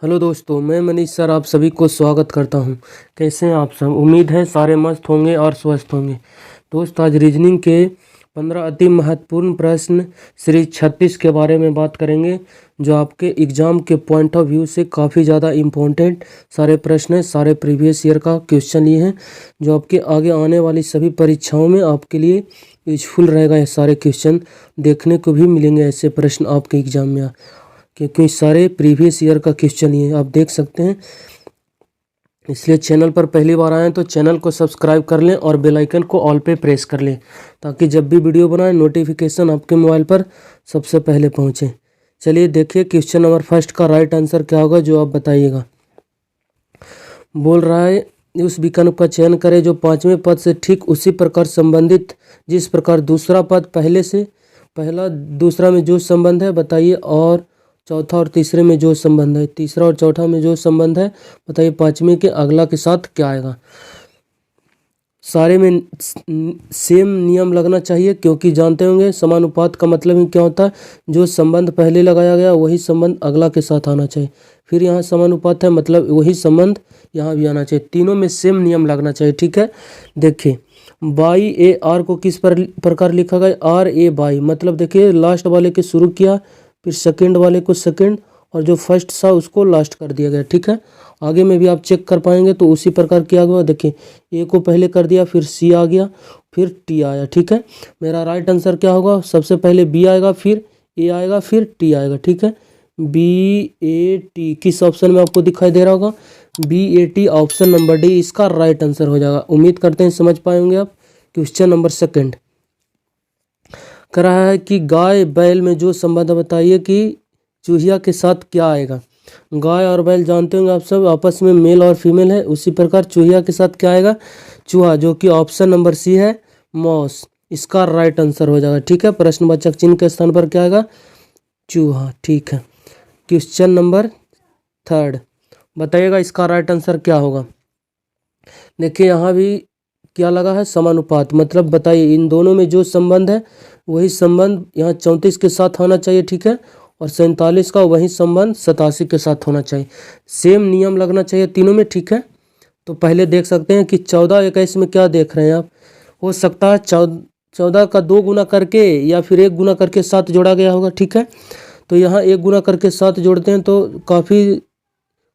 Hello दोस्तों, मैं Manish sir आप सभी को स्वागत करता हूं। कैसे हैं आप सब? उम्मीद है सारे मस्त होंगे और स्वस्थ होंगे। दोस्त, आज रीजनिंग के 15 अति महत्वपूर्ण प्रश्न सीरीज 36 के बारे में बात करेंगे, जो आपके एग्ज़ाम के पॉइंट ऑफ व्यू से काफ़ी ज़्यादा इम्पोर्टेंट सारे प्रश्न हैं। सारे प्रीवियस ईयर का क्वेश्चन ये हैं, जो आपके आगे आने वाली सभी परीक्षाओं में आपके लिए यूजफुल रहेगा। ये सारे क्वेश्चन देखने को भी मिलेंगे, ऐसे प्रश्न आपके एग्ज़ाम में, क्योंकि सारे प्रीवियस ईयर का क्वेश्चन ही है, आप देख सकते हैं। इसलिए चैनल पर पहली बार आएँ तो चैनल को सब्सक्राइब कर लें और बेल आइकन को ऑल पे प्रेस कर लें, ताकि जब भी वीडियो बनाएं नोटिफिकेशन आपके मोबाइल पर सबसे पहले पहुंचे। चलिए देखिए, क्वेश्चन नंबर फर्स्ट का राइट आंसर क्या होगा, जो आप बताइएगा। बोल रहा है, उस विकल्प का चयन करें जो पाँचवें पद से ठीक उसी प्रकार संबंधित जिस प्रकार दूसरा पद पहले से पहला दूसरा में जो संबंध है बताइए, और चौथा और तीसरे में जो संबंध है। तीसरा और चौथा में जो संबंध है बताइए, पाँचवें के अगला के साथ क्या आएगा। सारे में सेम नियम लगना चाहिए, क्योंकि जानते होंगे समानुपात का मतलब ही क्या होता है, जो संबंध पहले लगाया गया वही संबंध अगला के साथ आना चाहिए। फिर यहाँ समानुपात है मतलब वही संबंध यहाँ भी आना चाहिए। तीनों में सेम नियम लगना चाहिए, ठीक है। देखिए, बाई ए आर को किस प्रकार लिखा गया, आर ए बाई, मतलब देखिए लास्ट वाले के शुरू किया, फिर सेकंड वाले को सेकंड, और जो फर्स्ट था उसको लास्ट कर दिया गया, ठीक है। आगे में भी आप चेक कर पाएंगे तो उसी प्रकार किया गया। देखिए, ए को पहले कर दिया, फिर सी आ गया, फिर टी आया, ठीक है। मेरा राइट आंसर क्या होगा, सबसे पहले बी आएगा, फिर ए आएगा, फिर टी आएगा, ठीक है। बी ए टी किस ऑप्शन में आपको दिखाई दे रहा होगा, B A T, option number D इसका राइट आंसर हो जाएगा। उम्मीद करते हैं समझ पाएंगे आप। क्वेश्चन नंबर सेकंड कर रहा है कि गाय बैल में जो संबंध बताइए कि चूहिया के साथ क्या आएगा। गाय और बैल जानते होंगे आप सब, आपस में मेल और फीमेल है। उसी प्रकार चूहिया के साथ क्या आएगा, चूहा, जो कि ऑप्शन नंबर सी है, मॉस, इसका राइट आंसर हो जाएगा, ठीक है। प्रश्नवाचक चिन्ह के स्थान पर क्या आएगा, चूहा, ठीक है। क्वेश्चन नंबर थर्ड बताइएगा, इसका राइट आंसर क्या होगा। देखिए, यहाँ भी क्या लगा है, समानुपात, मतलब बताइए इन दोनों में जो संबंध है वही संबंध यहाँ 34 के साथ आना चाहिए, ठीक है, और 47 का वही संबंध 87 के साथ होना चाहिए। सेम नियम लगना चाहिए तीनों में, ठीक है। तो पहले देख सकते हैं कि 14 21 में क्या देख रहे हैं आप, हो सकता है 14 का 2 गुना करके या फिर 1 गुना करके 7 जोड़ा गया होगा, ठीक है। तो यहाँ 1 गुना करके 7 जोड़ते हैं तो काफ़ी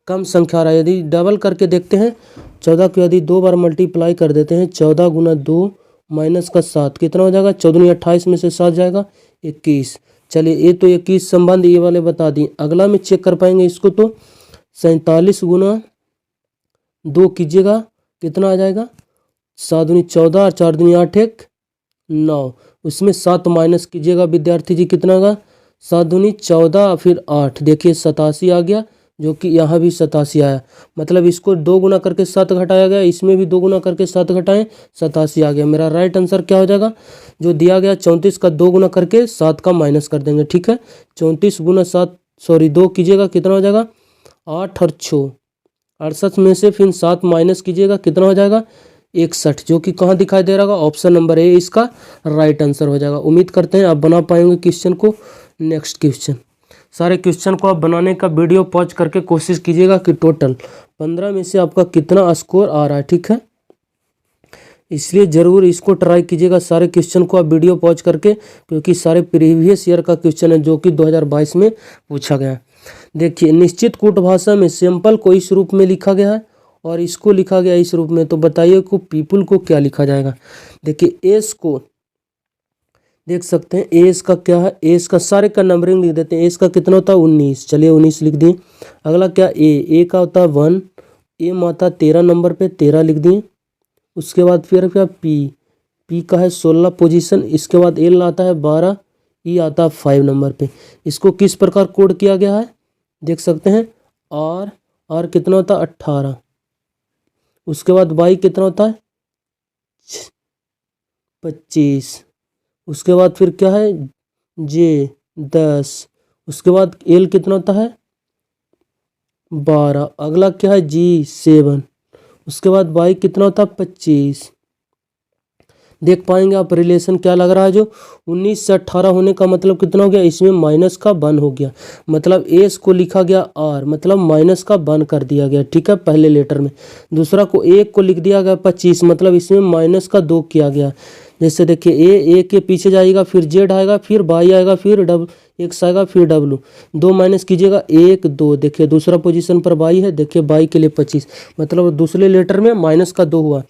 कम संख्या आ रहा है। यदि डबल करके देखते हैं, 14 को यदि 2 बार मल्टीप्लाई कर देते हैं, 14 गुना 2 माइनस का 7 कितना हो जाएगा, 14 28 में से 7 जाएगा 21। चलिए, ये तो 21 संबंध ये वाले बता दिए। अगला में चेक कर पाएंगे इसको, तो 47 गुना 2 कीजिएगा, कितना आ जाएगा, 7 दूनी 14 और 4 दूनी 8 1 9। उसमें 7 माइनस कीजिएगा विद्यार्थी जी, कितना होगा, 7 दूनी 14 फिर 8, देखिए 87 आ गया, जो कि यहाँ भी 87 आया। मतलब इसको 2 गुना करके 7 घटाया गया, इसमें भी 2 गुना करके 7 घटाएं, 87 आ गया। मेरा राइट आंसर क्या हो जाएगा, जो दिया गया 34 का 2 गुना करके 7 का माइनस कर देंगे, ठीक है। 34 गुना 7 2 कीजिएगा, कितना हो जाएगा, 8 और 6 68 में से फिर 7 माइनस कीजिएगा, कितना हो जाएगा, 61, जो कि कहाँ दिखाई दे रहा होगा, ऑप्शन नंबर ए इसका राइट आंसर हो जाएगा। उम्मीद करते हैं आप बना पाएंगे क्वेश्चन को। नेक्स्ट क्वेश्चन, सारे क्वेश्चन को आप बनाने का वीडियो पॉज करके कोशिश कीजिएगा कि टोटल 15 में से आपका कितना स्कोर आ रहा है, ठीक है। इसलिए ज़रूर इसको ट्राई कीजिएगा, सारे क्वेश्चन को आप वीडियो पॉज करके, क्योंकि सारे प्रीवियस ईयर का क्वेश्चन है जो कि 2022 में पूछा गया है। देखिए, निश्चित कूट भाषा में सैंपल को इस रूप में लिखा गया है और इसको लिखा गया इस रूप में, तो बताइए को पीपुल को क्या लिखा जाएगा। देखिए, एस को देख सकते हैं, एस का क्या है, एस का सारे का नंबरिंग लिख देते हैं। एस का कितना होता है, 19, चलिए 19 लिख दिए। अगला क्या, ए का होता है 1, ए में आता है 13 नंबर पे, 13 लिख दिए। उसके बाद फिर क्या, पी का है 16 पोजीशन, इसके बाद एल आता है 12, ई आता है 5 नंबर पे। इसको किस प्रकार कोड किया गया है, देख सकते हैं, आर कितना होता है 18, उसके बाद वाई कितना होता है 25, उसके बाद फिर क्या है, जे 10, उसके बाद एल कितना होता है 12, अगला क्या है जी 7, उसके बाद वाई कितना होता है 25। देख पाएंगे आप रिलेशन क्या लग रहा है। जो 19 से 18 होने का मतलब कितना हो गया, इसमें माइनस का 1 हो गया, मतलब एस को लिखा गया आर, मतलब माइनस का 1 कर दिया गया, ठीक है, पहले लेटर में। दूसरा को 1 को लिख दिया गया 25, मतलब इसमें माइनस का 2 किया गया। जैसे देखिए ए के पीछे जाएगा, फिर जेड आएगा, फिर वाई आएगा, फिर डब्ल्यू एक्स आएगा, फिर डब्ल्यू, 2 माइनस कीजिएगा 1 2। देखिए दूसरा पोजीशन पर वाई है, देखिए वाई के लिए 25, मतलब दूसरे लेटर में माइनस का 2 हुआ।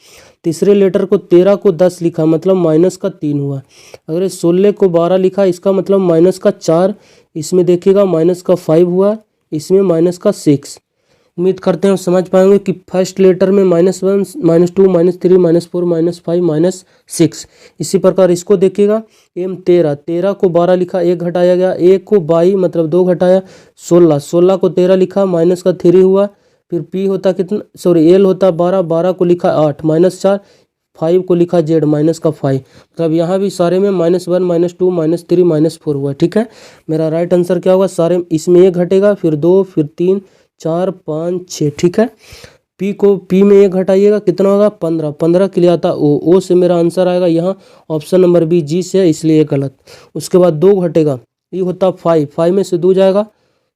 तीसरे लेटर को 13 को 10 लिखा, मतलब माइनस का 3 हुआ। अगर 16 को 12 लिखा, इसका मतलब माइनस का 4, इसमें देखिएगा माइनस का 5 हुआ, इसमें माइनस का 6। उम्मीद करते हैं समझ पाएंगे कि फर्स्ट लेटर में -1 -2 -3 -4 -5 -6। इसी प्रकार इसको देखिएगा एम 13 को 12 लिखा, 1 घटाया गया, 1 को 22 मतलब 2 घटाया, 16 को 13 लिखा, माइनस का 3 हुआ। फिर पी होता कितना, सॉरी एल होता 12 को लिखा 8 -4, 5 को लिखा जेड माइनस का 5। मतलब यहाँ भी सारे में -1 -2 -3 -4 हुआ, ठीक है। मेरा राइट आंसर क्या होगा, सारे इसमें 1 घटेगा, फिर 2, फिर 3 4 5 6, ठीक है। पी में 1 घटाइएगा, कितना होगा 15, 15 के लिए आता ओ से मेरा आंसर आएगा यहाँ ऑप्शन नंबर बी जी से है, इसलिए ये गलत। उसके बाद 2 घटेगा, ये होता 5 में से 2 जाएगा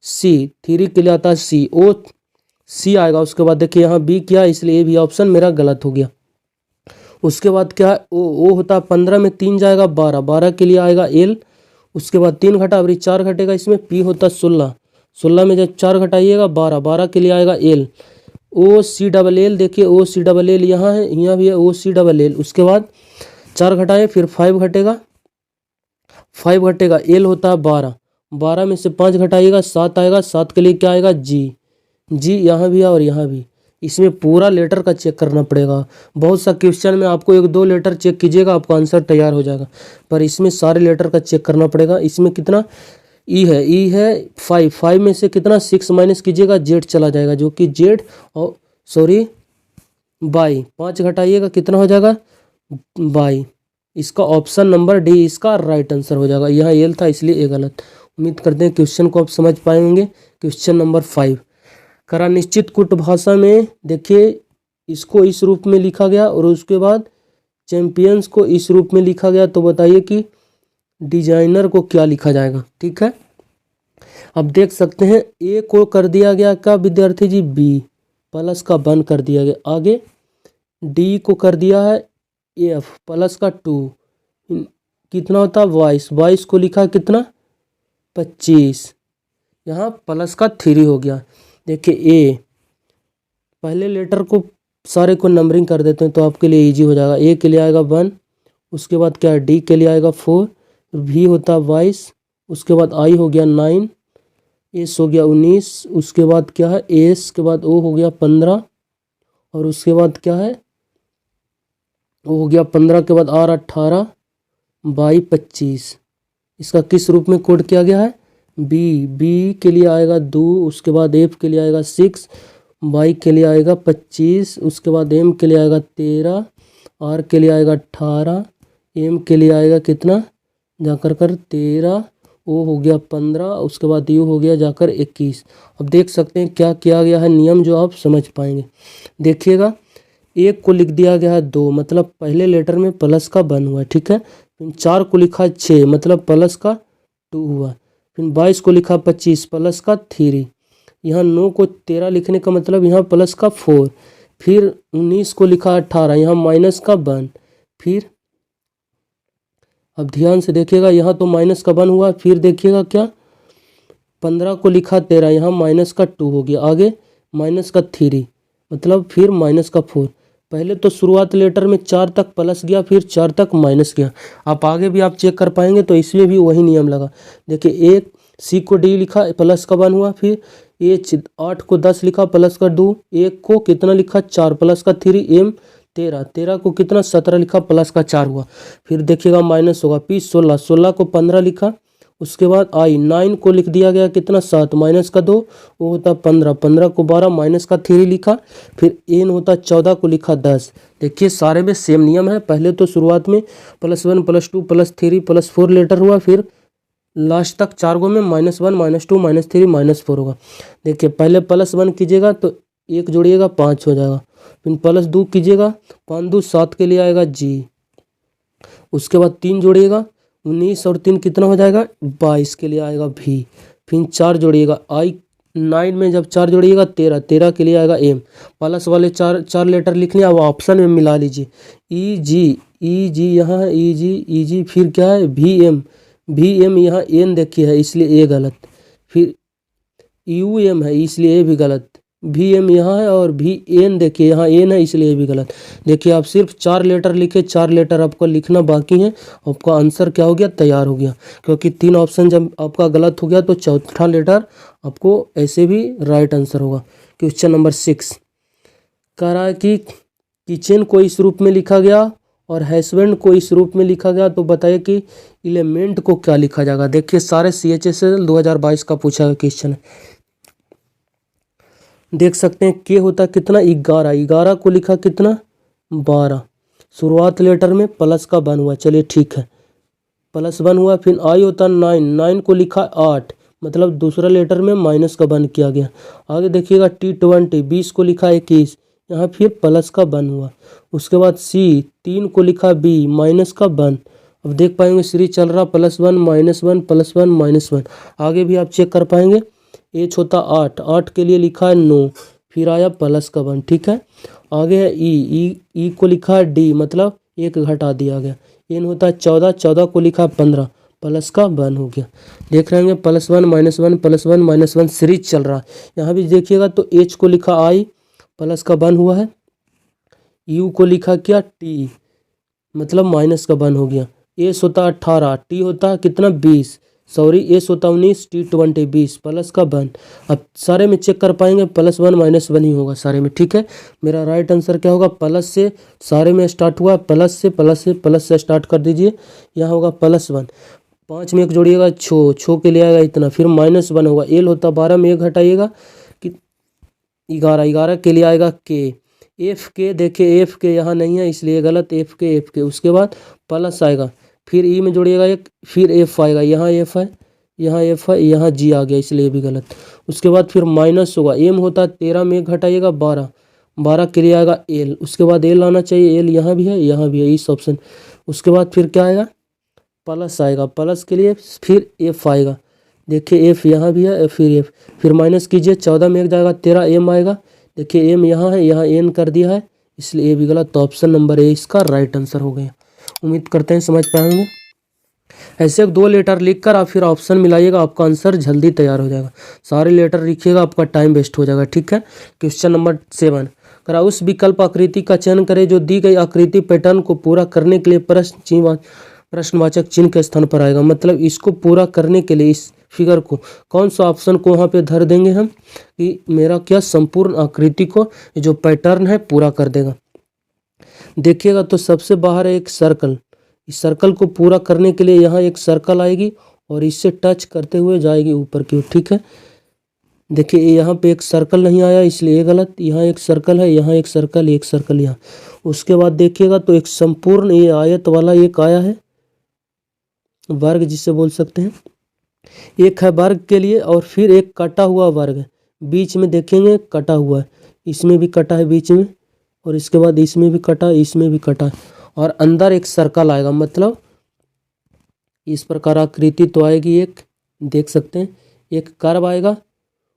सी, 3 के लिए आता है सी, ओ सी आएगा। उसके बाद देखिए यहाँ बी किया, इसलिए ये भी ऑप्शन मेरा गलत हो गया। उसके बाद क्या है ओ होता 15 में 3 जाएगा 12 के लिए आएगा एल। उसके बाद 3 घटा, अभी 4 घटेगा, इसमें पी होता 16 में जब 4 घटाइएगा 12 के लिए आएगा एल। ओ सी डबल एल, देखिए ओ सी डबल एल यहाँ है, यहाँ भी है ओ सी डबल एल। उसके बाद 4 घटाए, फिर 5 घटेगा, एल होता है 12 में से 5 घटाइएगा 7 आएगा, 7 के लिए क्या आएगा जी यहाँ भी है और यहाँ भी। इसमें पूरा लेटर का चेक करना पड़ेगा। बहुत सा क्वेश्चन में आपको 1-2 लेटर चेक कीजिएगा, आपका आंसर तैयार हो जाएगा, पर इसमें सारे लेटर का चेक करना पड़ेगा। इसमें कितना ई है 5 में से कितना 6 माइनस कीजिएगा, जेड चला जाएगा, जो कि जेड और सॉरी बाई, 5 घटाइएगा कितना हो जाएगा बाई। इसका ऑप्शन नंबर डी इसका राइट आंसर हो जाएगा। यहाँ एल था इसलिए ये गलत। उम्मीद करते हैं क्वेश्चन को आप समझ पाएंगे। क्वेश्चन नंबर 5, करा निश्चित कूट भाषा में देखिए इसको इस रूप में लिखा गया और उसके बाद चैंपियंस को इस रूप में लिखा गया, तो बताइए कि डिजाइनर को क्या लिखा जाएगा, ठीक है। अब देख सकते हैं ए को कर दिया गया क्या विद्यार्थी जी, बी प्लस का 1 कर दिया गया। आगे डी को कर दिया है एफ प्लस का 2, कितना होता है 22 को लिखा कितना 25, यहाँ प्लस का 3 हो गया। देखिए ए पहले लेटर को सारे को नंबरिंग कर देते हैं तो आपके लिए इजी हो जाएगा। ए के लिए आएगा 1, उसके बाद क्या है डी के लिए आएगा 4, वी होता 22, उसके बाद आई हो गया 9, एस हो गया 19, उसके बाद क्या है एस के बाद ओ हो गया 15, और उसके बाद क्या है ओ हो गया 15 के बाद आर 18, बाई 25। इसका किस रूप में कोड किया गया है, बी के लिए आएगा 2, उसके बाद एफ के लिए आएगा 6, वाई के लिए आएगा 25, उसके बाद एम के लिए आएगा 13, आर के लिए आएगा 18, एम के लिए आएगा कितना जाकर 13, ओ हो गया 15, उसके बाद यू हो गया जाकर 21। अब देख सकते हैं क्या किया गया है नियम, जो आप समझ पाएंगे। देखिएगा 1 को लिख दिया गया है 2, मतलब पहले लेटर में प्लस का 1 हुआ, ठीक है। फिर 4 को लिखा 6, मतलब प्लस का 2 हुआ। फिर 22 को लिखा 25 प्लस का 3, यहाँ 9 को 13 लिखने का मतलब यहाँ प्लस का 4। फिर 19 को लिखा 18, यहाँ माइनस का 1। फिर अब ध्यान से देखिएगा यहाँ तो माइनस का 1 हुआ, फिर देखिएगा क्या 15 को लिखा 13, यहाँ माइनस का 2 हो गया। आगे माइनस का 3, मतलब फिर माइनस का 4। पहले तो शुरुआत लेटर में 4 तक प्लस गया, फिर 4 तक माइनस गया। आप आगे भी आप चेक कर पाएंगे तो इसमें भी वही नियम लगा। देखिए 1 सी को डी लिखा प्लस का 1 हुआ, फिर ए 8 को 10 लिखा प्लस का 2, 1 को कितना लिखा 4 प्लस का 3, एम 13 को कितना 17 लिखा प्लस का 4 हुआ। फिर देखिएगा माइनस होगा, पी 16 को 15 लिखा, उसके बाद आई 9 को लिख दिया गया कितना 7 माइनस का 2, वो होता 15 को 12 माइनस का 3 लिखा। फिर एन होता 14 को लिखा 10। देखिए सारे में सेम नियम है। पहले तो शुरुआत में +1 +2 +3 +4 लेटर हुआ, फिर लास्ट तक 4 गो में -1 -2 -3 -4 होगा। देखिए पहले +1 कीजिएगा तो 1 जोड़िएगा 5 हो जाएगा, फिर +2 कीजिएगा 5 2 7 के लिए आएगा जी, उसके बाद 3 जोड़िएगा 19 और 3 कितना हो जाएगा 22 के लिए आएगा भी। फिर 4 जोड़िएगा आई 9 में जब 4 जोड़िएगा 13, 13 के लिए आएगा एम। प्लस वाले चार लेटर लिखने अब ऑप्शन में मिला लीजिए। ई जी यहाँ है ई जी फिर क्या है भी एम यहाँ एन देखिए है इसलिए ए गलत। फिर यू एम है इसलिए ए भी गलत। भी एम यहाँ है और भी एन देखिए यहाँ एन है इसलिए ए भी गलत। देखिए आप सिर्फ 4 लेटर लिखे, 4 लेटर आपको लिखना बाकी है, आपका आंसर क्या हो गया तैयार हो गया। क्योंकि 3 ऑप्शन जब आपका गलत हो गया तो चौथा लेटर आपको ऐसे भी राइट आंसर होगा। क्वेश्चन नंबर 6 कह रहा है कि किचन को इस रूप में लिखा गया और हस्बैंड को इस रूप में लिखा गया, तो बताइए कि एलिमेंट को क्या लिखा जाएगा। देखिए सारे CHSL 2022 का पूछा गया क्वेश्चन है। देख सकते हैं के होता कितना 11 को लिखा कितना 12, शुरुआत लेटर में प्लस का 1 हुआ, चलिए ठीक है प्लस 1 हुआ। फिर आई होता 9 को लिखा 8, मतलब दूसरा लेटर में माइनस का 1 किया गया। आगे देखिएगा T20 20 को लिखा 21, यहाँ फिर प्लस का 1 हुआ। उसके बाद C 3 को लिखा B माइनस का 1। अब देख पाएंगे सीरीज चल रहा +1 -1 +1 -1। आगे भी आप चेक कर पाएंगे। H होता 8 के लिए लिखा है 9, फिर आया प्लस का 1, ठीक है। आगे है ई को लिखा है D, मतलब 1 घटा दिया गया। N होता है 14 को लिखा है 15, प्लस का 1 हो गया। देख रहे हैं +1 -1 +1 -1 सीरीज चल रहा है। यहाँ भी देखिएगा तो H को लिखा I प्लस का 1 हुआ है। U को लिखा क्या T, मतलब माइनस का 1 हो गया। S होता 18, T होता कितना 20, सॉरी S होता 19, T20 20 प्लस का 1। अब सारे में चेक कर पाएंगे +1 -1 ही होगा सारे में, ठीक है। मेरा राइट आंसर क्या होगा प्लस से, सारे में स्टार्ट हुआ प्लस से स्टार्ट कर दीजिए। यहाँ होगा +1, 5 में 1 जोड़िएगा छो के लिए आएगा इतना, फिर -1 होगा। L होता 12 में 1 घटाइएगा कि 11 के लिए आएगा के। एफ के देखिए एफ के यहाँ नहीं है इसलिए गलत, एफ के। उसके बाद प्लस आएगा, फिर ई में जोड़िएगा 1, फिर एफ आएगा, यहाँ एफ है यहाँ जी आ गया इसलिए भी गलत। उसके बाद फिर माइनस होगा, एम होता है 13 में 1 घटाइएगा 12 के लिए आएगा एल। उसके बाद एल आना चाहिए, एल यहाँ भी है इस ऑप्शन। उसके बाद फिर क्या आएगा प्लस आएगा, प्लस के लिए फिर एफ आएगा। देखिए एफ यहाँ भी है फिर एफ, फिर माइनस कीजिए 14 में 1 जाएगा 13, एम आएगा। देखिए एम यहाँ है, यहाँ एन कर दिया है इसलिए ए भी गलत। तो ऑप्शन नंबर ए इसका राइट आंसर हो गया। उम्मीद करते हैं समझ पाएंगे। ऐसे 2 लेटर लिखकर आप फिर ऑप्शन मिलाइएगा, आपका आंसर जल्दी तैयार हो जाएगा। सारे लेटर लिखिएगा, आपका टाइम वेस्ट हो जाएगा, ठीक है। क्वेश्चन नंबर 7 करा उस विकल्प आकृति का चयन करें जो दी गई आकृति पैटर्न को पूरा करने के लिए प्रश्नवाचक चिन्ह के स्थान पर आएगा। मतलब इसको पूरा करने के लिए इस फिगर को कौन सा ऑप्शन को वहाँ पे धर देंगे हम कि मेरा क्या संपूर्ण आकृति को जो पैटर्न है पूरा कर देगा। देखिएगा तो सबसे बाहर है एक सर्कल, इस सर्कल को पूरा करने के लिए यहाँ एक सर्कल आएगी और इससे टच करते हुए जाएगी ऊपर की ओर, ठीक है। देखिए यहाँ पे एक सर्कल नहीं आया इसलिए गलत, यहाँ एक सर्कल है, यहाँ एक सर्कल यहाँ। उसके बाद देखिएगा तो एक संपूर्ण ये आयत वाला एक आया है, वर्ग जिसे बोल सकते हैं। एक है वर्ग के लिए और फिर एक कटा हुआ वर्ग है, बीच में देखेंगे कटा हुआ है, इसमें भी कटा है बीच में, और इसके बाद इसमें भी कटा, इसमें भी कटा, और अंदर एक सर्कल आएगा। मतलब इस प्रकार आकृति तो आएगी एक, देख सकते हैं एक कर्व आएगा,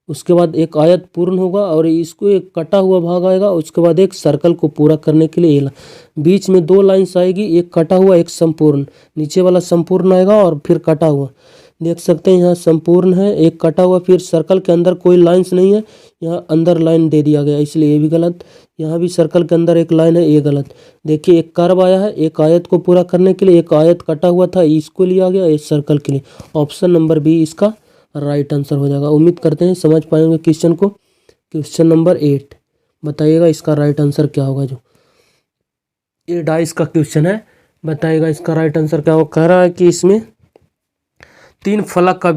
उसके बाद एक आयत पूर्ण होगा और इसको एक कटा हुआ भाग आएगा। उसके बाद एक सर्कल को पूरा करने के लिए बीच में 2 लाइन्स आएगी, एक कटा हुआ एक संपूर्ण, नीचे वाला संपूर्ण आएगा और फिर कटा हुआ। देख सकते हैं यहाँ संपूर्ण है, एक कटा हुआ, फिर सर्कल के अंदर कोई लाइन्स नहीं है, यहाँ अंदर लाइन दे दिया गया इसलिए ये भी गलत। यहाँ भी सर्कल के अंदर एक लाइन है, ये गलत। देखिए एक कर्व आया है, एक आयत को पूरा करने के लिए, एक आयत कटा हुआ था इसको लिया गया इस सर्कल के लिए। ऑप्शन नंबर बी इसका राइट आंसर हो जाएगा। उम्मीद करते हैं समझ पाएंगे क्वेश्चन को। क्वेश्चन नंबर 8 बताइएगा इसका राइट आंसर क्या होगा। जो 8 डाइस का क्वेश्चन है, बताइएगा इसका राइट आंसर क्या होगा। कह रहा है कि इसमें 3 फलक का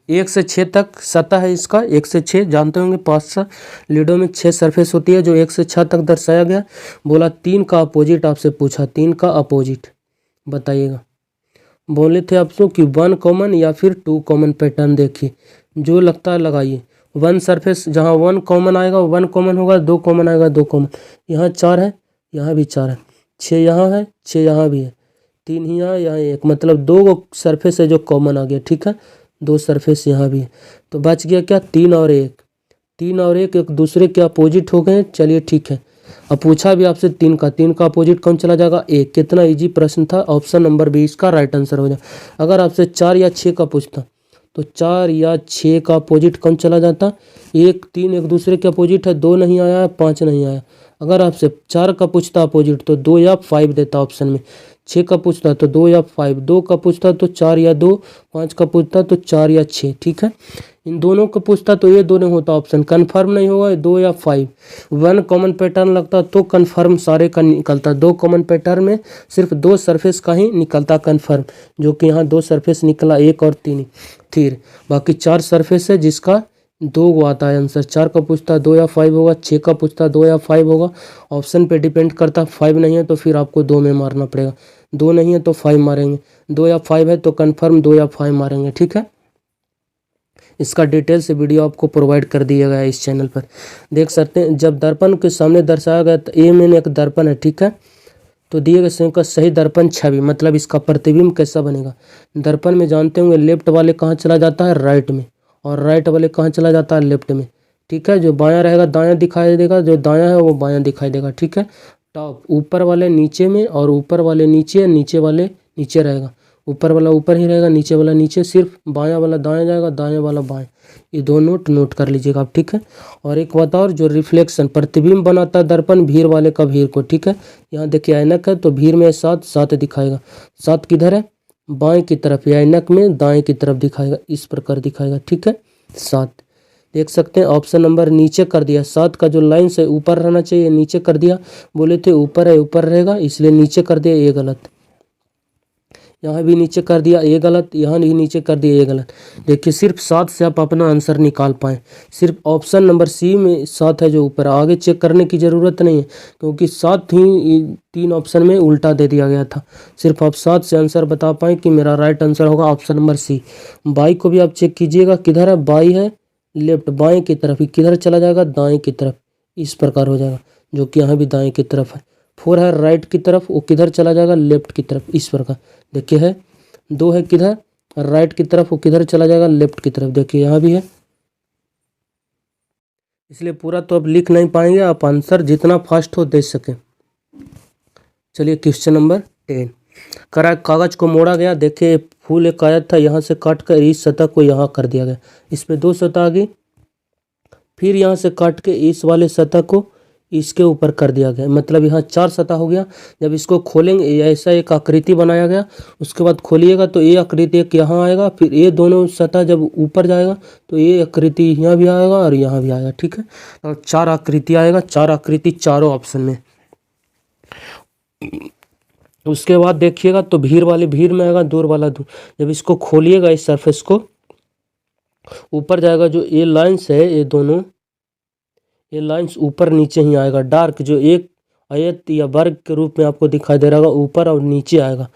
1 से 6 तक सतह है इसका, 1 से 6 जानते होंगे 5 लीडो में 6 सरफेस होती है, जो 1 से 6 तक दर्शाया गया। बोला 3 का अपोजिट आपसे पूछा, 3 का अपोजिट बताइएगा। बोले थे आपको कि 1 कॉमन या फिर 2 कॉमन पैटर्न, देखिए जो लगता है लगाइए। 1 सरफेस जहाँ 1 कॉमन आएगा 1 कॉमन होगा, 2 कॉमन आएगा 2 कॉमन। यहाँ 4 है, यहाँ भी 4 है, 6 यहाँ है, 6 यहाँ भी है, तीन ही यहाँ, यहाँ एक, मतलब दो सरफेस है जो कॉमन आ गया, ठीक है। दो सरफेस यहाँ भी है, तो बच गया क्या, तीन और एक। तीन और एक एक दूसरे के अपोजिट हो गए, चलिए ठीक है। अब पूछा भी आपसे तीन का अपोजिट कौन चला जाएगा, एक। कितना इजी प्रश्न था, ऑप्शन नंबर बी इसका राइट आंसर हो जाए। अगर आपसे 4 या 6 का पूछता तो 4 या 6 का अपोजिट कौन चला जाता, एक। तीन एक दूसरे के अपोजिट है, 2 नहीं आया, 5 नहीं आया। अगर आपसे 4 का पूछता अपोजिट तो 2 या 5 देता ऑप्शन में। 6 का पूछता तो 2 या 5, 2 का पूछता तो 4 या 2, 5 का पूछता तो 4 या 6, ठीक है। इन दोनों को पूछता तो ये दोनों होता ऑप्शन, कन्फर्म नहीं होगा 2 या 5। 1 कॉमन पैटर्न लगता तो कन्फर्म सारे का निकलता। 2 कॉमन पैटर्न में सिर्फ 2 सरफेस का ही निकलता कन्फर्म, जो कि यहाँ 2 सरफेस निकला, 1 और 3 फिर बाकी 4 सरफेस है जिसका 2 को आता है आंसर। 4 का पूछता 2 या 5 होगा, 6 का पूछता 2 या 5 होगा। ऑप्शन पे डिपेंड करता, 5 नहीं है तो फिर आपको 2 में मारना पड़ेगा, 2 नहीं है तो 5 मारेंगे, 2 या 5 है तो कन्फर्म 2 या 5 मारेंगे, ठीक है। इसका डिटेल से वीडियो आपको प्रोवाइड कर दिया गया है इस चैनल पर, देख सकते हैं। जब दर्पण के सामने दर्शाया गया, तो ए में एक दर्पण है, ठीक है। तो दिए गए संयोग का सही दर्पण छवि, मतलब इसका प्रतिबिंब कैसा बनेगा। दर्पण में जानते होंगे लेफ्ट वाले कहाँ चला जाता है, राइट में, और राइट वाले कहाँ चला जाता है, लेफ्ट में, ठीक है। जो बायां रहेगा दायां दिखाई देगा, जो दायां है वो बायां दिखाई देगा, ठीक है। टॉप ऊपर वाले नीचे में, और ऊपर वाले नीचे, नीचे वाले नीचे रहेगा। ऊपर वाला ऊपर ही रहेगा, नीचे वाला नीचे, सिर्फ बायां वाला दायां जाएगा, दायां वाला बाएं। ये दो नोट कर लीजिएगा आप, ठीक है। और एक बात और, जो रिफ्लेक्शन प्रतिबिंब बनाता है दर्पण भीड़ वाले का भीड़ को, ठीक है। यहाँ देखिए ऐनक है तो भीड़ में 7 7 दिखाएगा, 7 किधर है, बाएं की तरफ, या ऐनक में दाएं की तरफ दिखाएगा, इस प्रकार दिखाएगा, ठीक है। 7 देख सकते हैं। ऑप्शन नंबर नीचे कर दिया, 7 का जो लाइन से ऊपर रहना चाहिए नीचे कर दिया, बोले थे ऊपर है ऊपर रहेगा इसलिए नीचे कर दिया, ये गलत। यहाँ भी नीचे कर दिया, ये गलत, यहाँ भी नीचे कर दिया, ये गलत। देखिए सिर्फ 7 से आप अपना आंसर निकाल पाएँ, सिर्फ ऑप्शन नंबर सी में 7 है जो ऊपर, आगे चेक करने की ज़रूरत नहीं है क्योंकि 7 ही 3 ऑप्शन में उल्टा दे दिया गया था। सिर्फ आप 7 से आंसर बता पाएँ कि मेरा राइट आंसर होगा ऑप्शन नंबर सी। बाई को भी आप चेक कीजिएगा, किधर है, बाई है लेफ्ट, बाएँ की तरफ ही, किधर चला जाएगा, दाएँ की तरफ, इस प्रकार हो जाएगा, जो कि यहाँ भी दाएँ की तरफ है। 4 है राइट की तरफ, वो किधर चला जाएगा, लेफ्ट की तरफ, इस प्रकार देखिए है। 2 है किधर, राइट की तरफ, वो किधर चला जाएगा, लेफ्ट की तरफ, देखिए यहाँ भी है। इसलिए पूरा तो अब लिख नहीं पाएंगे, आप आंसर जितना फास्ट हो दे सकें। चलिए क्वेश्चन नंबर 10, कागज को मोड़ा गया, देखिए फूल एक आयत था, यहाँ से काट कर इस सतह को यहाँ कर दिया गया, इस पे 2 सतह आ गई, फिर यहाँ से काट के इस वाले सतह को इसके ऊपर कर दिया गया, मतलब यहाँ 4 सतह हो गया। जब इसको खोलेंगे ऐसा एक आकृति बनाया गया, उसके बाद खोलिएगा तो ये आकृति एक यहाँ आएगा, फिर ये दोनों सतह जब ऊपर जाएगा तो ये आकृति यहाँ भी आएगा और यहाँ भी आएगा, ठीक है। तो 4 आकृति आएगा, 4 आकृति चारों ऑप्शन में। उसके बाद देखिएगा तो भीड़ वाले भीड़ में आएगा, दूर वाला दूर। जब इसको खोलिएगा इस सरफेस को, ऊपर जाएगा, जो ये लाइन्स है ये दोनों, ये लाइन्स ऊपर नीचे ही आएगा, डार्क जो एक आयत या वर्ग के रूप में आपको दिखाई दे रहा होगा, ऊपर और नीचे आएगा,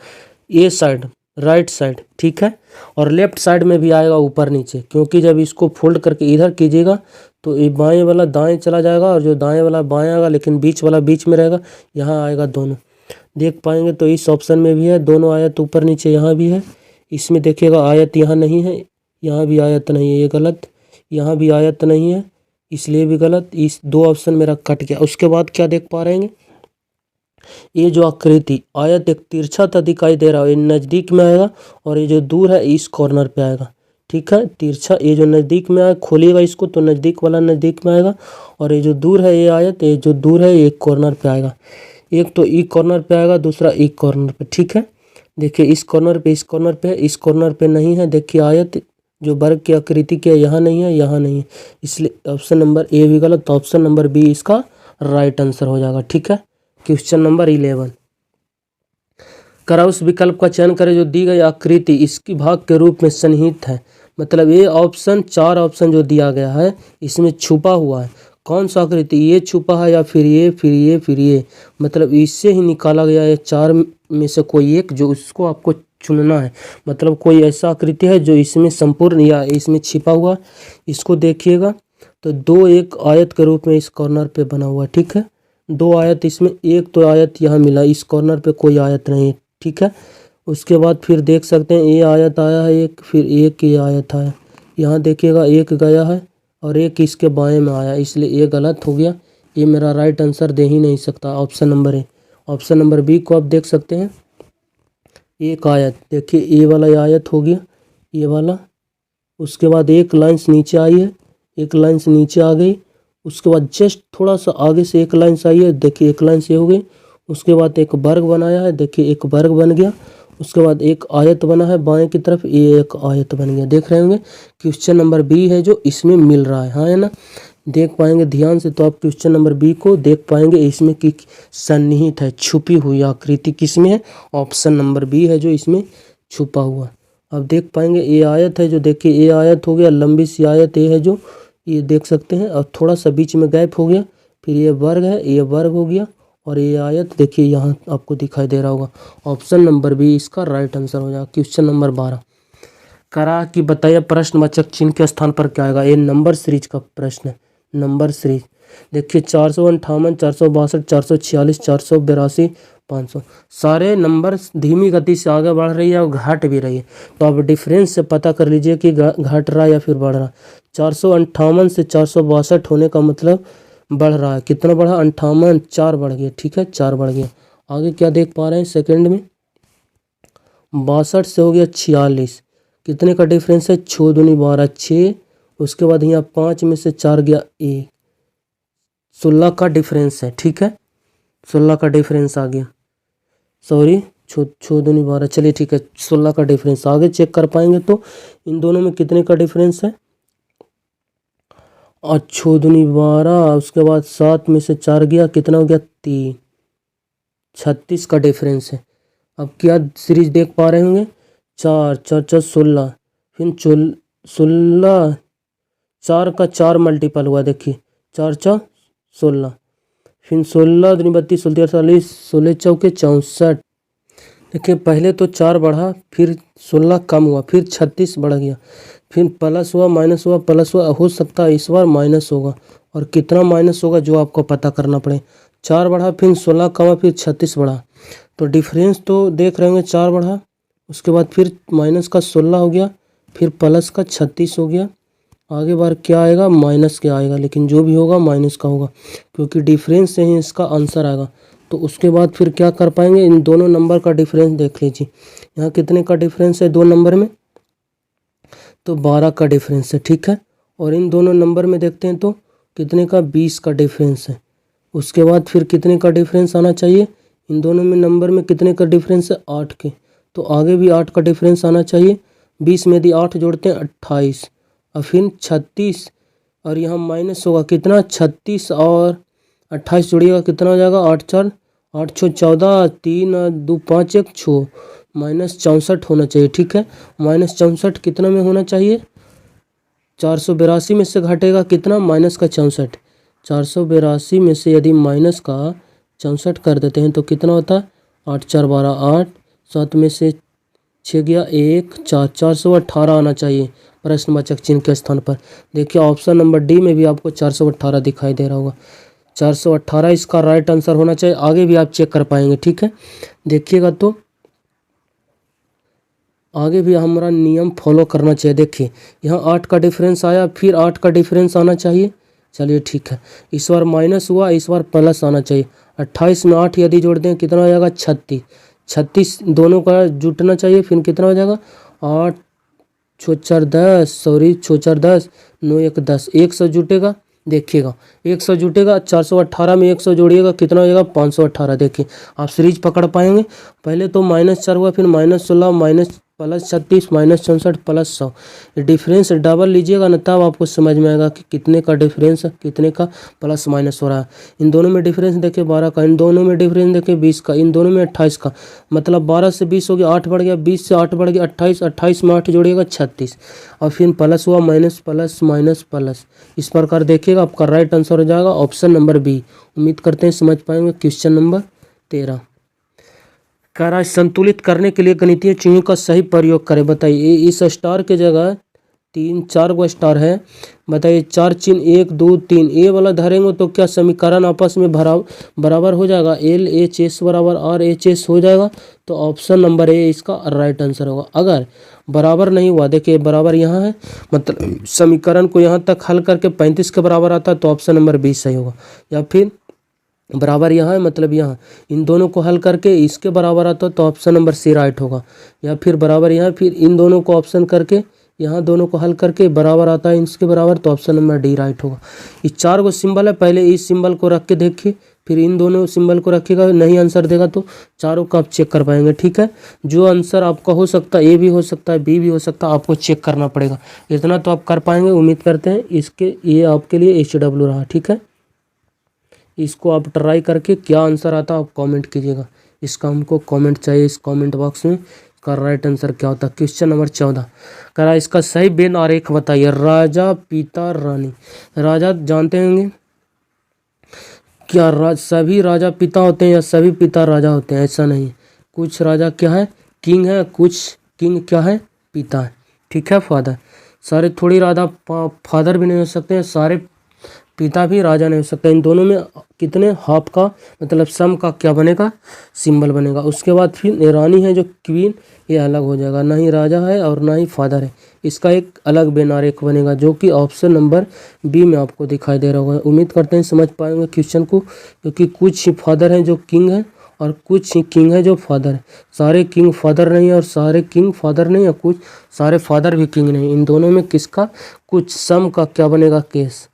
ये साइड राइट साइड, ठीक है। और लेफ्ट साइड में भी आएगा ऊपर नीचे, क्योंकि जब इसको फोल्ड करके इधर कीजिएगा तो ये बाएं वाला दाएं चला जाएगा और जो दाएं वाला बाएं आएगा, लेकिन बीच वाला बीच में रहेगा, यहाँ आएगा दोनों, देख पाएंगे। तो इस ऑप्शन में भी है दोनों आयत ऊपर नीचे, यहाँ भी है। इसमें देखिएगा आयत यहाँ नहीं है, यहाँ भी आयत नहीं है, ये गलत, यहाँ भी आयत नहीं है इसलिए भी गलत। इस 2 ऑप्शन मेरा कट गया। उसके बाद क्या देख पा रहे हैं, ये जो आकृति आयत एक तिरछा सा दिखाई दे रहा है, ये नज़दीक में आएगा और ये जो दूर है इस कॉर्नर पे आएगा, ठीक है। तिरछा ये जो नज़दीक में आए, खोलिएगा इसको तो नज़दीक वाला नज़दीक में आएगा, और ये जो दूर है ये आयत, ये जो दूर है ये कॉर्नर पे आएगा। एक तो ई कॉर्नर पे आएगा, दूसरा ई कॉर्नर पे, ठीक है। देखिए इस कॉर्नर पे, इस कॉर्नर पे, इस कॉर्नर पे नहीं है। देखिए आयत जो वर्ग की आकृति के यहाँ नहीं है, यहाँ नहीं है, इसलिए ऑप्शन नंबर ए भी गलत, तो ऑप्शन नंबर बी इसका राइट आंसर हो जाएगा, ठीक है। क्वेश्चन नंबर 11, उस विकल्प का चयन करें जो दी गई आकृति इसकी भाग के रूप में सन्निहित है। मतलब ये ऑप्शन 4 ऑप्शन जो दिया गया है इसमें छुपा हुआ है, कौन सा आकृति, ये छुपा है या फिर ये, फिर ये, फिर ये, मतलब इससे ही निकाला गया है 4 में से कोई एक, जो उसको आपको चुनना है। मतलब कोई ऐसा आकृति है जो इसमें संपूर्ण या इसमें छिपा हुआ, इसको देखिएगा तो 2 एक आयत के रूप में इस कॉर्नर पे बना हुआ, ठीक है। 2 आयत इसमें, एक तो आयत यहाँ मिला, इस कॉर्नर पे कोई आयत नहीं है, ठीक है। उसके बाद फिर देख सकते हैं ये आयत आया है एक, फिर एक ये आयत आया। यहाँ देखिएगा एक गया है और एक इसके बाएं में आया, इसलिए ये गलत हो गया। ये मेरा राइट आंसर दे ही नहीं सकता, option number A. Option number B को आप देख सकते हैं, एक आयत, देखिए ये वाला आयत हो गया, ये वाला। उसके बाद एक लाइन से नीचे आई है, एक लाइन से नीचे आ गई। उसके बाद जस्ट थोड़ा सा आगे से एक लाइन से आई है, देखिए एक लाइन से हो गई। उसके बाद एक वर्ग बनाया है, देखिए एक वर्ग बन गया। उसके बाद एक आयत बना है बाएं की तरफ, ये एक आयत बन गया। देख रहे होंगे क्वेश्चन नंबर बी है जो इसमें मिल रहा है, हाँ है ना। देख पाएंगे ध्यान से तो आप क्वेश्चन नंबर बी को देख पाएंगे, इसमें कि सन्निहित है, छुपी हुई आकृति किसमें है, ऑप्शन नंबर बी है जो इसमें छुपा हुआ। अब देख पाएंगे ये आयत है जो, देखिए ये आयत हो गया, लंबी सी आयत ये है जो, ये देख सकते हैं। और थोड़ा सा बीच में गैप हो गया, फिर ये वर्ग है, ये वर्ग हो गया, और ये आयत देखिए यहाँ आपको दिखाई दे रहा होगा। ऑप्शन नंबर बी इसका राइट आंसर हो जाएगा। क्वेश्चन नंबर 12 करा कि बताइए प्रश्नवाचक चिन्ह के स्थान पर क्या आएगा। ये नंबर सीरीज का प्रश्न है, नंबर सीरीज। देखिए 458, 462, 446, 482, 500, सारे नंबर धीमी गति से आगे बढ़ रही है और घट भी रही है। तो आप डिफरेंस से पता कर लीजिए कि घट रहा है या फिर बढ़ रहा है। 458 से 462 होने का मतलब बढ़ रहा है। कितना बढ़ा, 58, 4 बढ़ गया, ठीक है 4 बढ़ गया। आगे क्या देख पा रहे हैं सेकंड में, 62 से हो गया 46, कितने का डिफरेंस है, 6 दूनी 12, 6। उसके बाद यहाँ 5 में से 4 गया 1, 16 का डिफरेंस है, ठीक है 16 का डिफरेंस आ गया, सॉरी 6 दूनी 12, चलिए ठीक है 16 का डिफरेंस। आगे चेक कर पाएंगे तो इन दोनों में कितने का डिफरेंस है, और 6 दूनी 12, उसके बाद 7 में से 4 गया, कितना हो गया 3, 36 का डिफरेंस है। अब क्या सीरीज देख पा रहे होंगे, 4 4 4 16, फिर 16, 4 का 4 मल्टीपल हुआ, देखिए 4 4 16, फिर 16 दूनी 32, 16 48, 16 चौके 64। देखिए पहले तो 4 बढ़ा, फिर 16 कम हुआ, फिर 36 बढ़ गया, फिर प्लस हुआ, माइनस हुआ, प्लस हुआ। हो सकता है इस बार माइनस होगा, और कितना माइनस होगा जो आपको पता करना पड़े। 4 बढ़ा, फिर 16 कमा, फिर 36 बढ़ा। तो डिफरेंस तो देख रहे होंगे, 4 बढ़ा, उसके बाद फिर माइनस का 16 हो गया, फिर प्लस का 36 हो गया। आगे बार क्या आएगा, माइनस क्या आएगा, लेकिन जो भी होगा माइनस का होगा, क्योंकि डिफरेंस से ही इसका आंसर आएगा। तो उसके बाद फिर क्या कर पाएंगे, इन दोनों नंबर का डिफरेंस देख लीजिए। यहाँ कितने का डिफरेंस है दो नंबर में, तो 12 का डिफरेंस है, ठीक है। और इन दोनों नंबर में देखते हैं तो कितने का, 20 का डिफरेंस है। उसके बाद फिर कितने का डिफरेंस आना चाहिए, इन दोनों में नंबर में कितने का डिफरेंस है, 8 के, तो आगे भी 8 का डिफरेंस आना चाहिए। 20 में यदि 8 जोड़ते हैं 28, और फिर 36, और यहाँ माइनस होगा कितना, 36 और 28 जोड़िएगा कितना हो जाएगा, 8 4 8 6 14, 3 2 5 1 6, -64 होना चाहिए, ठीक है। -64 कितना में होना चाहिए, 482 में से घटेगा कितना, माइनस का 64। 482 में से यदि माइनस का 64 कर देते हैं तो कितना होता है, 8 4 12, 8 7 में से 6 गया 1 4, 418 आना चाहिए प्रश्नवाचक चिन्ह के स्थान पर। देखिए ऑप्शन नंबर डी में भी आपको 418 दिखाई दे रहा होगा, 418 इसका राइट आंसर होना चाहिए। आगे भी आप चेक कर पाएंगे, ठीक है। देखिएगा तो आगे भी हमारा नियम फॉलो करना चाहिए। देखिए यहाँ 8 का डिफरेंस आया, फिर 8 का डिफरेंस आना चाहिए, चलिए ठीक है। इस बार माइनस हुआ, इस बार प्लस आना चाहिए। 28 में 8 यदि जोड़ दें कितना हो जाएगा, 36। 36 दोनों का जुटना चाहिए, फिर कितना हो जाएगा, 8 6 4 10, सॉरी 6 4 10, 9 1 10, 100 जुटेगा। देखिएगा 100 जुटेगा, 418 में 100 जोड़िएगा कितना हो जाएगा, 518। देखिए आप सीरीज पकड़ पाएंगे। पहले तो -4 हुआ, फिर -16, माइनस +36, -64, +100। डिफरेंस डबल लीजिएगा ना, तब आपको समझ में आएगा कि कितने का डिफरेंस है, कितने का प्लस माइनस हो रहा है। इन दोनों में डिफरेंस देखिए 12 का, इन दोनों में डिफरेंस देखिए 20 का, इन दोनों में 28 का, मतलब 12 से 20 हो गया, 8 बढ़ गया, 20 से 8 बढ़ गया 28, 28 में 8 जोड़िएगा 36, और फिर प्लस हुआ, माइनस प्लस माइनस प्लस। इस प्रकार देखिएगा आपका राइट आंसर हो जाएगा ऑप्शन नंबर बी। उम्मीद करते हैं समझ पाएंगे। क्वेश्चन नंबर 13 कह रहा है संतुलित करने के लिए गणितीय चिन्हों का सही प्रयोग करें। बताइए इस स्टार के जगह 3 4 गो स्टार है। बताइए 4 चिन्ह 1 2 3 ए वाला धरेंगे तो क्या समीकरण आपस में बराबर हो जाएगा। एल एच एस बराबर आर एच एस हो जाएगा। तो ऑप्शन नंबर ए इसका राइट आंसर होगा। अगर बराबर नहीं हुआ, देखिए बराबर यहाँ है, मतलब समीकरण को यहाँ तक हल करके 35 के बराबर आता है तो ऑप्शन नंबर बी सही होगा। या फिर बराबर यहाँ है, मतलब यहाँ इन दोनों को हल करके इसके बराबर आता है तो ऑप्शन नंबर सी राइट होगा। या फिर बराबर यहाँ, फिर इन दोनों को ऑप्शन करके यहाँ दोनों को हल करके बराबर आता है इसके बराबर तो ऑप्शन नंबर डी राइट होगा। ये 4 गो सिंबल है, पहले इस सिंबल को रख के देखिए, फिर इन दोनों सिंबल को रखिएगा, नहीं आंसर देगा तो चारों का आप चेक कर पाएंगे। ठीक है, जो आंसर आपका हो सकता है ए भी हो सकता है, बी भी हो सकता है, आपको चेक करना पड़ेगा। इतना तो आप कर पाएंगे, उम्मीद करते हैं। इसके ये आपके लिए HW रहा। ठीक है, इसको आप ट्राई करके क्या आंसर आता है आप कमेंट कीजिएगा। इसका हमको कमेंट चाहिए, इस कमेंट बॉक्स में इसका राइट आंसर क्या होता है। क्वेश्चन नंबर 14 करा, इसका सही बेन आरेख बताइए। राजा पिता रानी। राजा जानते होंगे, क्या सभी राजा पिता होते हैं या सभी पिता राजा होते हैं? ऐसा नहीं, कुछ राजा क्या है किंग है, कुछ किंग क्या है पिता है। ठीक है, फादर। सारे थोड़ी राजा फादर भी नहीं हो सकते हैं, सारे पिता भी राजा नहीं हो सकता। इन दोनों में कितने हाफ का मतलब सम का क्या बनेगा, सिंबल बनेगा। उसके बाद फिर रानी है जो क्वीन, ये अलग हो जाएगा, ना ही राजा है और ना ही फादर है। इसका एक अलग बेनारेख बनेगा जो कि ऑप्शन नंबर बी में आपको दिखाई दे रहा होगा। उम्मीद करते हैं समझ पाएंगे क्वेश्चन को, क्योंकि कुछ फादर हैं जो किंग है और कुछ किंग है जो फादर है। सारे किंग फादर नहीं है और सारे किंग फादर नहीं है, कुछ सारे फादर भी किंग नहीं। इन दोनों में किसका कुछ सम का क्या बनेगा, केस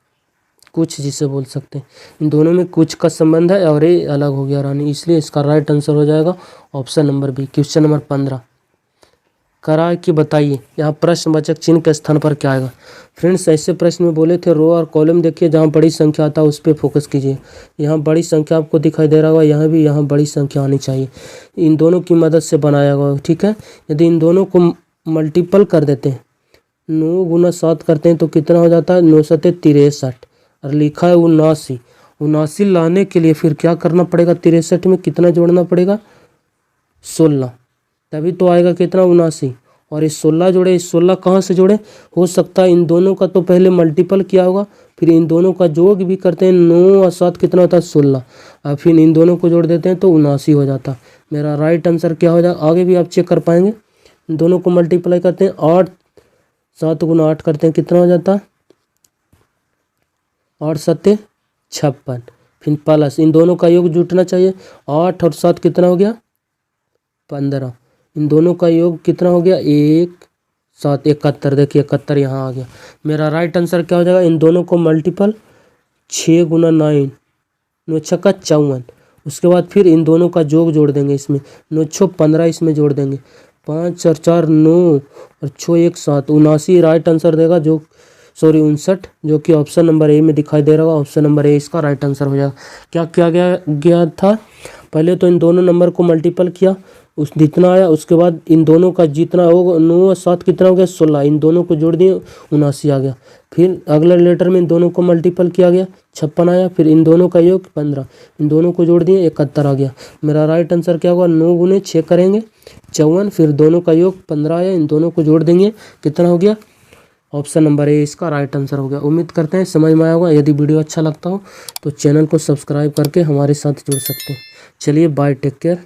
कुछ जिसे बोल सकते हैं। इन दोनों में कुछ का संबंध है और ये अलग हो गया रानी, इसलिए इसका राइट आंसर हो जाएगा option number B. Question number 15 करा कि बताइए यहाँ प्रश्नवाचक चिन्ह के स्थान पर क्या आएगा। फ्रेंड्स, ऐसे प्रश्न में बोले थे रो और कॉलम देखिए, जहाँ बड़ी संख्या आता है उस पर फोकस कीजिए। यहाँ बड़ी संख्या आपको दिखाई दे रहा होगा, यहाँ भी यहाँ बड़ी संख्या आनी चाहिए। इन दोनों की मदद से बनाया हुआ। ठीक है, यदि इन दोनों को मल्टीपल कर देते हैं, 9 गुना 7 करते हैं तो कितना हो जाता है, 9 सते 63 और लिखा है 79। 79 लाने के लिए फिर क्या करना पड़ेगा, 63 में कितना जोड़ना पड़ेगा, 16, तभी तो आएगा कितना, 79। और इस 16 जोड़े, इस 16 कहाँ से जोड़े, हो सकता है इन दोनों का तो पहले मल्टीपल किया होगा, फिर इन दोनों का जोड़ भी करते हैं, 9 और 7 कितना होता है, 16, और फिर इन दोनों को जोड़ देते हैं तो 79 हो जाता। मेरा राइट आंसर क्या हो जाएगा, आगे भी आप चेक कर पाएंगे। इन दोनों को मल्टीप्लाई करते हैं, 8 7 गुना 8 करते हैं, कितना हो जाता, 8 सत्ते 56, फिर प्लस इन दोनों का योग जुटना चाहिए, 8 और 7 कितना हो गया, 15, इन दोनों का योग कितना हो गया, 1 7 71। देखिए 71 यहाँ आ गया। मेरा राइट आंसर क्या हो जाएगा, इन दोनों को मल्टीपल 6 गुना 9, 9 छक्का 54। उसके बाद फिर इन दोनों का जोग जोड़ देंगे, इसमें 9 6 15 इसमें जोड़ देंगे, 5 और 4 9 और 6 1 7, 79 राइट आंसर देगा, जो 59, जो कि ऑप्शन नंबर ए में दिखाई दे रहा होगा। ऑप्शन नंबर ए इसका राइट आंसर हो जाएगा। क्या किया गया था, पहले तो इन दोनों नंबर को मल्टीपल किया, उस जितना आया, उसके बाद इन दोनों का जितना होगा, 9 और 7 कितना हो गया, 16, इन दोनों को जोड़ दिए, 79 आ गया। फिर अगले लेटर में इन दोनों को मल्टीपल किया गया, 56 आया, फिर इन दोनों का योग 15, इन दोनों को जोड़ दिए, 71 आ गया। मेरा राइट आंसर क्या होगा, 9 गुने 6 करेंगे 54, फिर दोनों का योग 15 आया, इन दोनों को जोड़ देंगे, कितना हो गया, ऑप्शन नंबर ए इसका राइट आंसर हो गया। उम्मीद करते हैं समझ में आया होगा। यदि वीडियो अच्छा लगता हो तो चैनल को सब्सक्राइब करके हमारे साथ जुड़ सकते हैं। चलिए बाय, टेक केयर।